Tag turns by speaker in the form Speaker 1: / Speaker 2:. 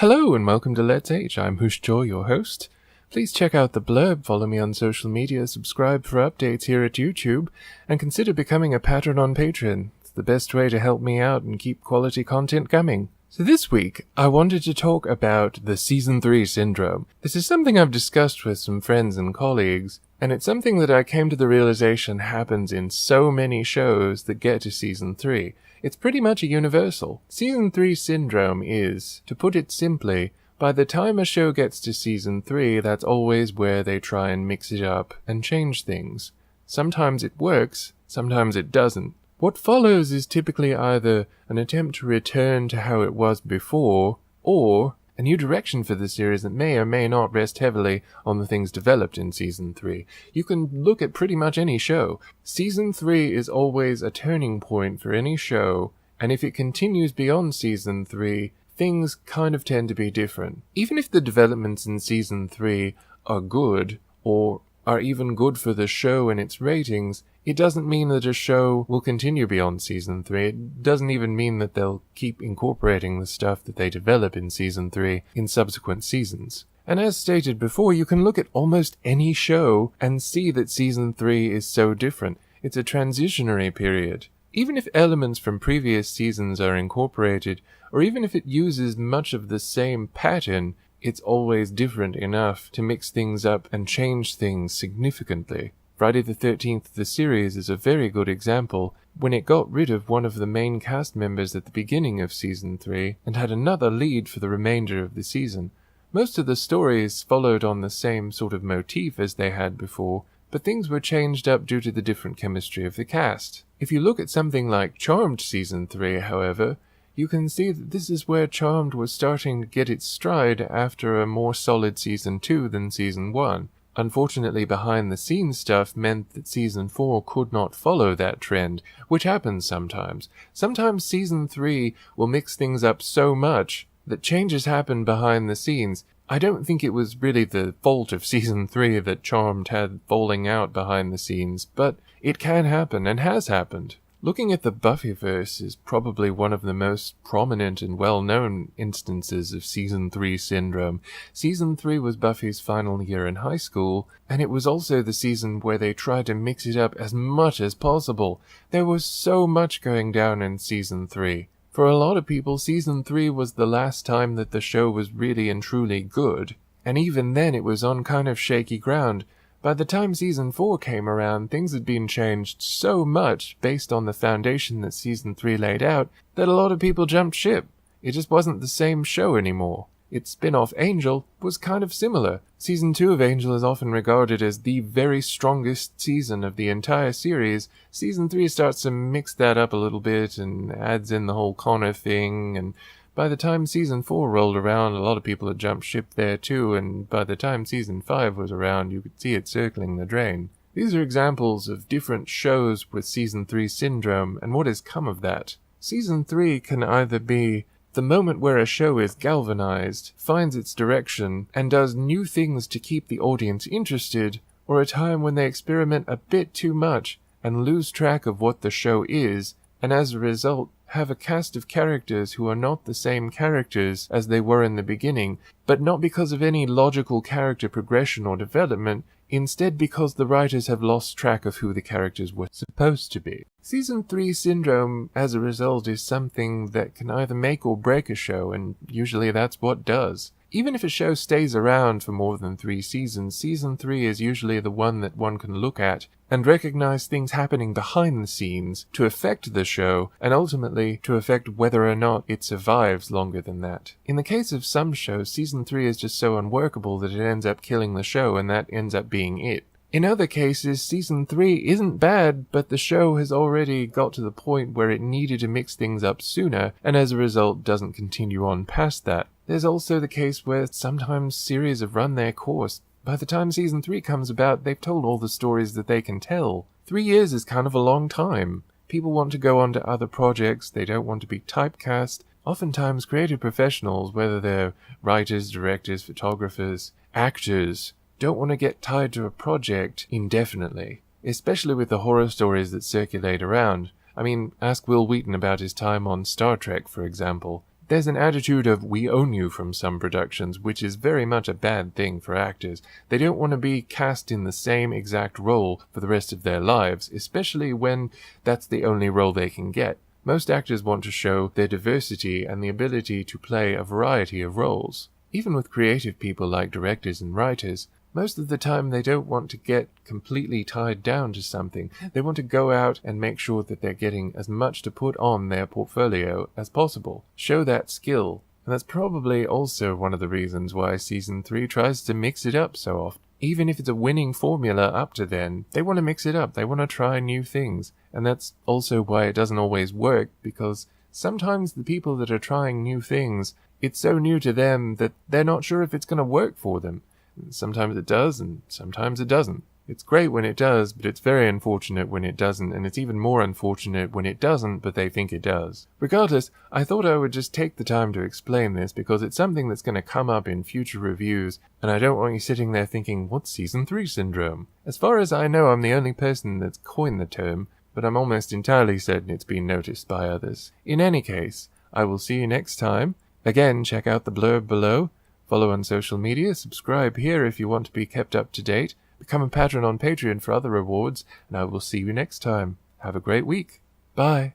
Speaker 1: Hello and welcome to Let's H. I'm Hushjaw, your host. Please check out the blurb, follow me on social media, subscribe for updates here at YouTube, and consider becoming a patron on Patreon. It's the best way to help me out and keep quality content coming. So this week, I wanted to talk about the Season 3 syndrome. This is something I've discussed with some friends and colleagues, and it's something that I came to the realization happens in so many shows that get to Season 3. It's pretty much a universal. Season 3 syndrome is, to put it simply, by the time a show gets to Season 3, that's always where they try and mix it up and change things. Sometimes it works, sometimes it doesn't. What follows is typically either an attempt to return to how it was before, or a new direction for the series that may or may not rest heavily on the things developed in Season 3. You can look at pretty much any show. Season 3 is always a turning point for any show, and if it continues beyond Season 3, things kind of tend to be different. Even if the developments in Season 3 are good, or are even good for the show and its ratings, it doesn't mean that a show will continue beyond Season 3. It doesn't even mean that they'll keep incorporating the stuff that they develop in Season 3 in subsequent seasons. And as stated before, you can look at almost any show and see that Season 3 is so different. It's a transitionary period. Even if elements from previous seasons are incorporated, or even if it uses much of the same pattern, it's always different enough to mix things up and change things significantly. Friday the 13th, the series, is a very good example. When it got rid of one of the main cast members at the beginning of Season 3 and had another lead for the remainder of the season. Most of the stories followed on the same sort of motif as they had before, but things were changed up due to the different chemistry of the cast. If you look at something like Charmed Season 3, however, you can see that this is where Charmed was starting to get its stride after a more solid Season 2 than Season 1. Unfortunately, behind-the-scenes stuff meant that Season 4 could not follow that trend, which happens sometimes. Sometimes Season 3 will mix things up so much that changes happen behind the scenes. I don't think it was really the fault of Season 3 that Charmed had falling out behind the scenes, but it can happen and has happened. Looking at the Buffyverse is probably one of the most prominent and well-known instances of Season 3 syndrome. Season 3 was Buffy's final year in high school, and it was also the season where they tried to mix it up as much as possible. There was so much going down in Season 3. For a lot of people, Season 3 was the last time that the show was really and truly good, and even then it was on kind of shaky ground. By the time Season 4 came around, things had been changed so much based on the foundation that Season 3 laid out that a lot of people jumped ship. It just wasn't the same show anymore. Its spin-off Angel was kind of similar. Season 2 of Angel is often regarded as the very strongest season of the entire series. Season 3 starts to mix that up a little bit and adds in the whole Connor thing, and by the time Season 4 rolled around, a lot of people had jumped ship there too, and by the time Season 5 was around, you could see it circling the drain. These are examples of different shows with Season 3 syndrome, and what has come of that. Season 3 can either be the moment where a show is galvanized, finds its direction, and does new things to keep the audience interested, or a time when they experiment a bit too much and lose track of what the show is, and as a result, have a cast of characters who are not the same characters as they were in the beginning, but not because of any logical character progression or development, instead because the writers have lost track of who the characters were supposed to be. Season 3 syndrome, as a result, is something that can either make or break a show, and usually that's what does. Even if a show stays around for more than 3 seasons, Season 3 is usually the one that one can look at and recognize things happening behind the scenes to affect the show, and ultimately to affect whether or not it survives longer than that. In the case of some shows, Season 3 is just so unworkable that it ends up killing the show, and that ends up being it. In other cases, Season 3 isn't bad, but the show has already got to the point where it needed to mix things up sooner, and as a result doesn't continue on past that. There's also the case where sometimes series have run their course. By the time Season 3 comes about, they've told all the stories that they can tell. 3 years is kind of a long time. People want to go on to other projects, they don't want to be typecast. Oftentimes creative professionals, whether they're writers, directors, photographers, actors, don't want to get tied to a project indefinitely, especially with the horror stories that circulate around. I mean, ask Will Wheaton about his time on Star Trek, for example. There's an attitude of we own you from some productions, which is very much a bad thing for actors. They don't want to be cast in the same exact role for the rest of their lives, especially when that's the only role they can get. Most actors want to show their diversity and the ability to play a variety of roles. Even with creative people like directors and writers, most of the time they don't want to get completely tied down to something. They want to go out and make sure that they're getting as much to put on their portfolio as possible. Show that skill. And that's probably also one of the reasons why Season 3 tries to mix it up so often. Even if it's a winning formula up to then, they want to mix it up. They want to try new things. And that's also why it doesn't always work, because sometimes the people that are trying new things, it's so new to them that they're not sure if it's going to work for them. Sometimes it does, and sometimes it doesn't. It's great when it does, but it's very unfortunate when it doesn't, and it's even more unfortunate when it doesn't, but they think it does. Regardless, I thought I would just take the time to explain this, because it's something that's going to come up in future reviews, and I don't want you sitting there thinking, what's Season 3 syndrome? As far as I know, I'm the only person that's coined the term, but I'm almost entirely certain it's been noticed by others. In any case, I will see you next time. Again, check out the blurb below. Follow on social media, subscribe here if you want to be kept up to date, become a patron on Patreon for other rewards, and I will see you next time. Have a great week. Bye.